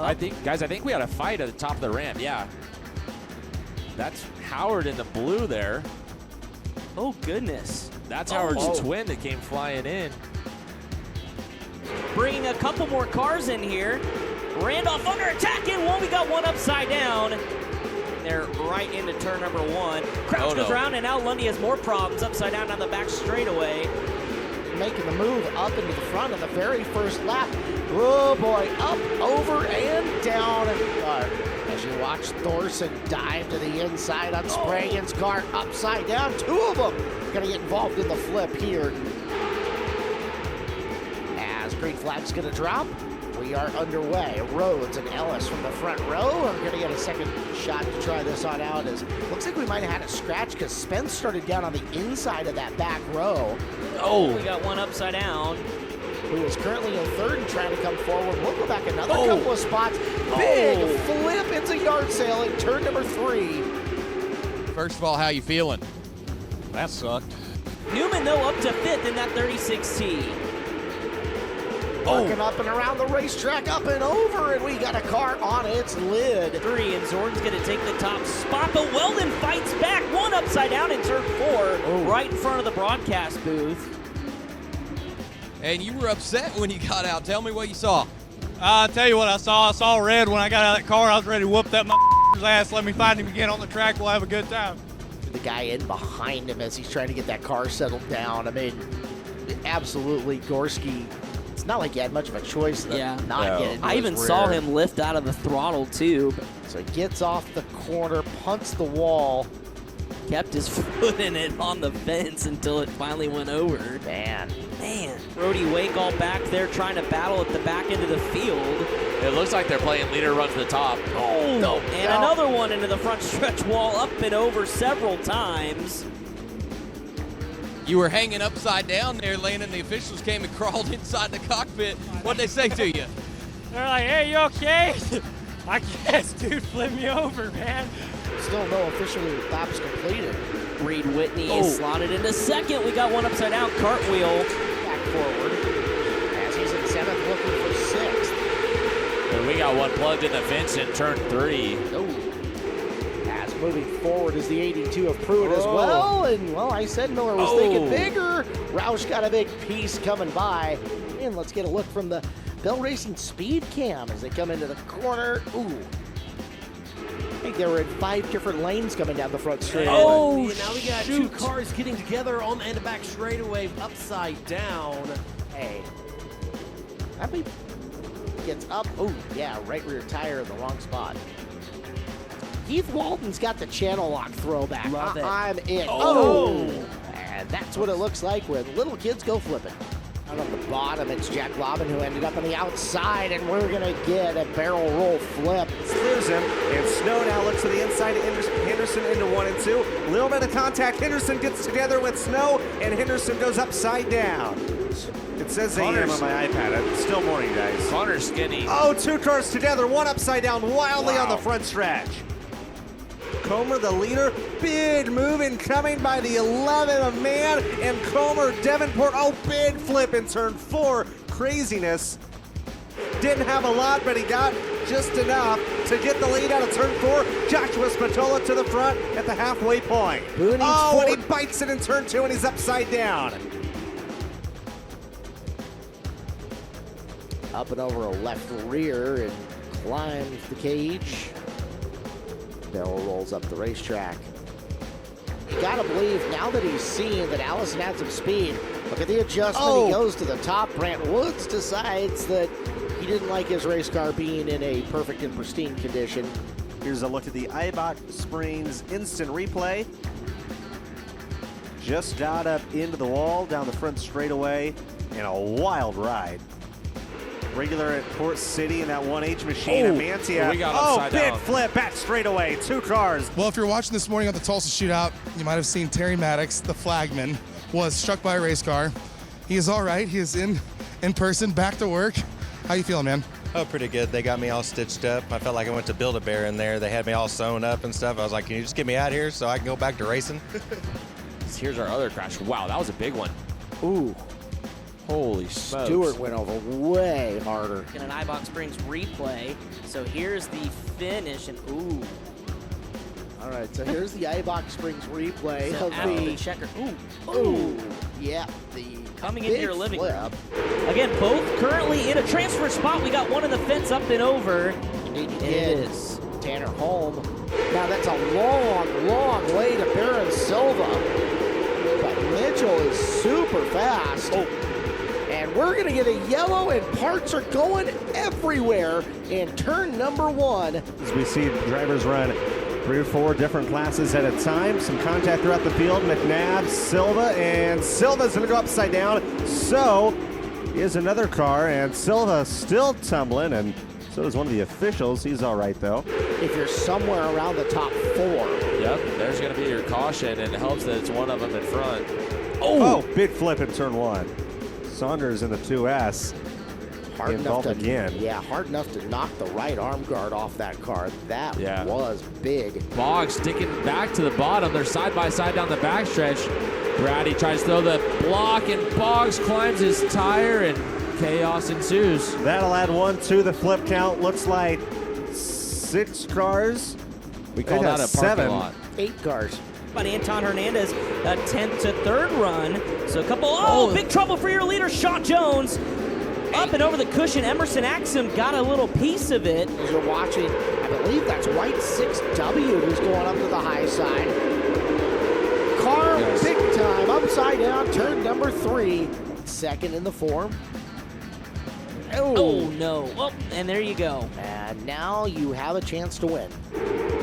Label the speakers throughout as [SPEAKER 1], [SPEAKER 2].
[SPEAKER 1] I think we had a fight at the top of the ramp. Yeah. That's Howard in the blue there.
[SPEAKER 2] Oh, goodness.
[SPEAKER 1] That's Howard's twin that came flying in.
[SPEAKER 2] Bringing a couple more cars in here. Randolph under attack in one. We got one upside down. They're right into turn number 1. Crouch goes around, and now Lundy has more problems upside down on the back straightaway.
[SPEAKER 3] Making the move up into the front of the very first lap. Oh boy, up, over, and down. As you watch Thorson dive to the inside on Spragan's car, upside down. 2 of them gonna get involved in the flip here. As green flag's gonna drop, we are underway. Rhodes and Ellis from the front row are going to get a second shot to try this on out. As looks like we might have had a scratch because Spence started down on the inside of that back row.
[SPEAKER 2] Oh, we got one upside down.
[SPEAKER 3] Who is currently in third and trying to come forward. We'll go back another couple of spots. Big flip into yard sailing, turn number 3.
[SPEAKER 4] First of all, how you feeling?
[SPEAKER 5] That sucked.
[SPEAKER 2] Newman, though, up to 5th in that 36T.
[SPEAKER 3] Working up and around the racetrack, up and over, and we got a car on its lid.
[SPEAKER 2] 3, and Zorn's going to take the top spot, but Weldon fights back. One upside down in turn 4, right in front of the broadcast booth.
[SPEAKER 4] And you were upset when you got out. Tell me what you saw.
[SPEAKER 5] I'll tell you what I saw. I saw red when I got out of that car. I was ready to whoop that ass. Let me find him again on the track. We'll have a good time.
[SPEAKER 3] The guy in behind him as he's trying to get that car settled down. I mean, absolutely, Gorski. It's not like he had much of a choice than not get into
[SPEAKER 2] I even saw him lift out of the throttle, too.
[SPEAKER 3] So he gets off the corner, punts the wall.
[SPEAKER 2] Kept his foot in it on the fence until it finally went over.
[SPEAKER 3] Man.
[SPEAKER 2] Brody Wake all back there trying to battle at the back end of the field.
[SPEAKER 1] It looks like they're playing leader run to the top.
[SPEAKER 2] And another one into the front stretch wall, up and over several times.
[SPEAKER 4] You were hanging upside down there, Landon. The officials came and crawled inside the cockpit. What'd they say to you?
[SPEAKER 5] They're like, hey, you okay? I guess, dude, flip me over, man.
[SPEAKER 3] Still no official laps completed.
[SPEAKER 2] Reed Whitney is slotted into 2nd. We got one upside down cartwheel.
[SPEAKER 3] Back forward. As he's in 7th, looking for 6th.
[SPEAKER 1] And we got one plugged in the fence in turn 3.
[SPEAKER 3] As moving forward is the 82 of Pruitt as well. And, well, I said Miller was thinking bigger. Roush got a big piece coming by. And let's get a look from the Bell Racing speed cam as they come into the corner. I think they were in 5 different lanes coming down the front straight.
[SPEAKER 6] Now we got 2 cars getting together on the end of back straightaway, upside down.
[SPEAKER 3] Hey. Happy gets up. Right rear tire in the wrong spot. Keith Walton's got the channel lock throwback.
[SPEAKER 2] Love it.
[SPEAKER 3] I'm in. And that's what it looks like when little kids go flipping. Out on the bottom, it's Jack Lobbin who ended up on the outside, and we're going to get a barrel roll flip.
[SPEAKER 7] Clears him, and Snow now looks to the inside of Henderson into 1 and 2. Little bit of contact. Henderson gets together with Snow, and Henderson goes upside down. It says AM on my iPad. It's still morning, guys.
[SPEAKER 1] Connor's skinny.
[SPEAKER 7] 2 cars together, one upside down, wildly on the front stretch. Comer, the leader, big move incoming by the 11th man, and Comer, Davenport, big flip in turn 4, craziness. Didn't have a lot, but he got just enough to get the lead out of turn 4. Joshua Spatola to the front at the halfway point. And he bites it in turn 2, and he's upside down.
[SPEAKER 3] Up and over a left rear and climbs the cage. Barrel rolls up the racetrack. You gotta believe now that he's seen that Allison had some speed. Look at the adjustment. He goes to the top. Brant Woods decides that he didn't like his race car being in a perfect and pristine condition.
[SPEAKER 7] Here's a look at the Eibach Springs instant replay. Just got up into the wall down the front straightaway in a wild ride. Regular at Port City in that 1H machine at Mantia. Big flip back straightaway. 2 cars.
[SPEAKER 8] Well, if you're watching this morning on the Tulsa Shootout, you might have seen Terry Maddox, the flagman, was struck by a race car. He is all right. He is in person, back to work. How you feeling, man?
[SPEAKER 9] Oh, pretty good. They got me all stitched up. I felt like I went to Build-A-Bear in there. They had me all sewn up and stuff. I was like, can you just get me out here so I can go back to racing?
[SPEAKER 1] Here's our other crash. Wow, that was a big one. Holy smokes.
[SPEAKER 3] Stewart went over way harder.
[SPEAKER 2] In an iBox Springs replay. So here's the finish, and ooh.
[SPEAKER 3] All right, so here's the iBox Springs replay
[SPEAKER 2] So
[SPEAKER 3] of
[SPEAKER 2] after the
[SPEAKER 3] the
[SPEAKER 2] checker. Ooh.
[SPEAKER 3] Ooh, yeah, the
[SPEAKER 2] Coming into
[SPEAKER 3] big
[SPEAKER 2] your living
[SPEAKER 3] flip.
[SPEAKER 2] room. Again, both currently in a transfer spot. We got one in the fence up and over.
[SPEAKER 3] Indeed, you
[SPEAKER 2] And
[SPEAKER 3] did.
[SPEAKER 2] it is.
[SPEAKER 3] Tanner home. Now that's a long, long way to Baron Silva. But Mitchell is super fast.
[SPEAKER 2] Oh.
[SPEAKER 3] And we're going to get a yellow, and parts are going everywhere in turn number 1.
[SPEAKER 7] As we see drivers run 3 or 4 different classes at a time. Some contact throughout the field. McNabb, Silva, and Silva's going to go upside down. So is another car, and Silva still tumbling, and so is one of the officials. He's all right, though.
[SPEAKER 3] If you're somewhere around the top 4.
[SPEAKER 1] Yep, there's going to be your caution, and it helps that it's one of them in front.
[SPEAKER 7] Oh, big flip in turn 1. Saunders in the 2S.
[SPEAKER 3] Hard
[SPEAKER 7] Involved
[SPEAKER 3] enough to,
[SPEAKER 7] again.
[SPEAKER 3] Yeah, hard enough to knock the right arm guard off that car. That
[SPEAKER 1] Yeah.
[SPEAKER 3] was big.
[SPEAKER 1] Boggs sticking back to the bottom. They're side by side down the backstretch. Brady tries to throw the block, and Boggs climbs his tire, and chaos ensues.
[SPEAKER 7] That'll add 1 to the flip count. Looks like 6 cars.
[SPEAKER 1] We call
[SPEAKER 7] They'd
[SPEAKER 1] that
[SPEAKER 7] have
[SPEAKER 1] a parking
[SPEAKER 7] 7.
[SPEAKER 1] lot.
[SPEAKER 3] 8 cars.
[SPEAKER 2] But Anton Hernandez, a 10th to 3rd run. So a couple, big trouble for your leader, Sean Jones. Up and over the cushion, Emerson Axum got a little piece of it.
[SPEAKER 3] As you're watching, I believe that's White 6W who's going up to the high side. Car
[SPEAKER 1] Yes.
[SPEAKER 3] big time, upside down, turn number 3. 2nd in the form.
[SPEAKER 2] Oh, no. Oh, and there you go.
[SPEAKER 3] And now you have a chance to win.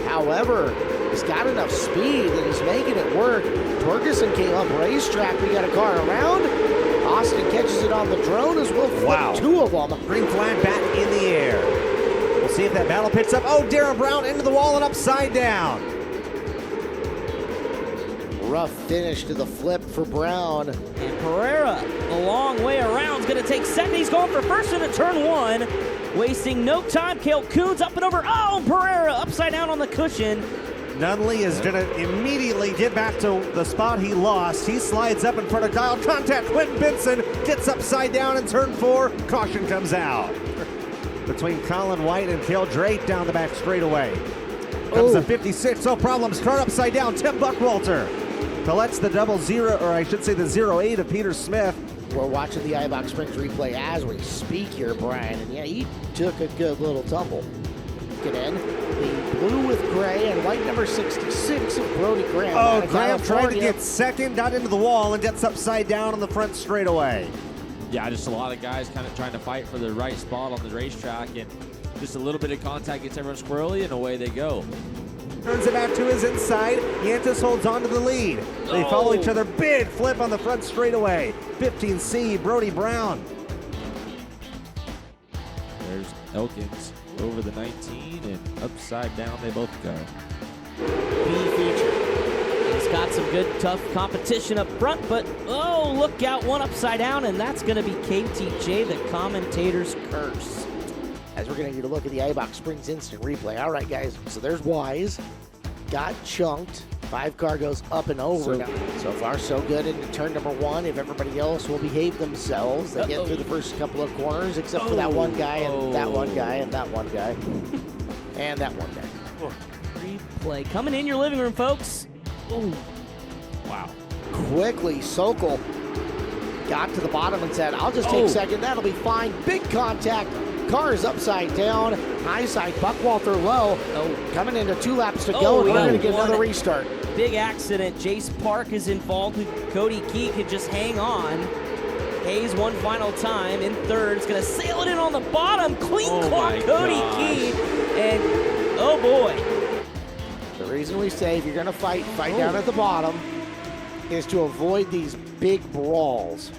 [SPEAKER 3] However, he's got enough speed that he's making it work. Torgerson came up racetrack. We got a car around. Austin catches it on the drone as we'll flip
[SPEAKER 7] Wow.
[SPEAKER 3] 2 of them.
[SPEAKER 7] Green flag back in the air. We'll see if that battle picks up. Oh, Darren Brown into the wall and upside down.
[SPEAKER 3] Rough finish to the flip for Brown.
[SPEAKER 2] And Pereira, a long way around, is going to take 2nd. He's going for 1st into turn 1. Wasting no time. Cale Coons up and over. Oh, Pereira upside down on the cushion.
[SPEAKER 7] Nunley is going to immediately get back to the spot he lost. He slides up in front of Kyle. Contact. Quentin Benson gets upside down in turn 4. Caution comes out. Between Colin White and Cale Drake down the back straightaway. Comes the 56. No problem. Start upside down. Tim Buckwalter. Collects the 00, or I should say the 08 of Peter Smith.
[SPEAKER 3] We're watching the iBox Springs replay as we speak here, Brian. And yeah, he took a good little tumble. Get in. The blue with gray and white number 66 of Brody Graham.
[SPEAKER 7] Oh,
[SPEAKER 3] out of
[SPEAKER 7] Graham trying to
[SPEAKER 3] California.
[SPEAKER 7] get 2nd, got into the wall and gets upside down on the front straightaway.
[SPEAKER 1] Yeah, just a lot of guys kind of trying to fight for the right spot on the racetrack, and just a little bit of contact gets everyone squirrely, and away they go.
[SPEAKER 7] Turns it back to his inside. Yantis holds on to the lead. They follow each other. Big flip on the front straightaway. 15C, Brody Brown.
[SPEAKER 1] There's Elkins over the 19, and upside down they both go.
[SPEAKER 2] B feature. He's got some good, tough competition up front, but oh, look out, one upside down, and that's going to be KTJ, the commentator's curse.
[SPEAKER 3] As we're going to get a look at the iBox Springs instant replay. All right, guys, so there's Wise. Got chunked. 5 car goes up and over. So far, so good into turn number 1. If everybody else will behave themselves, they get through the first couple of corners, except for that one guy and that one guy and that one guy and that one guy.
[SPEAKER 2] Replay coming in your living room, folks. Oh,
[SPEAKER 1] Wow.
[SPEAKER 3] Quickly, Sokol got to the bottom and said, I'll just take 2nd. That'll be fine. Big contact. Car is upside down. High side, Buckwalter low. Coming into 2 laps to go, and we're going to get another restart.
[SPEAKER 2] Big accident. Jace Park is involved. Cody Key could just hang on. Hayes one final time in 3rd. It's going to sail it in on the bottom. Clean clock, Cody Key. And oh boy.
[SPEAKER 3] The reason we say if you're going to fight down at the bottom is to avoid these big brawls.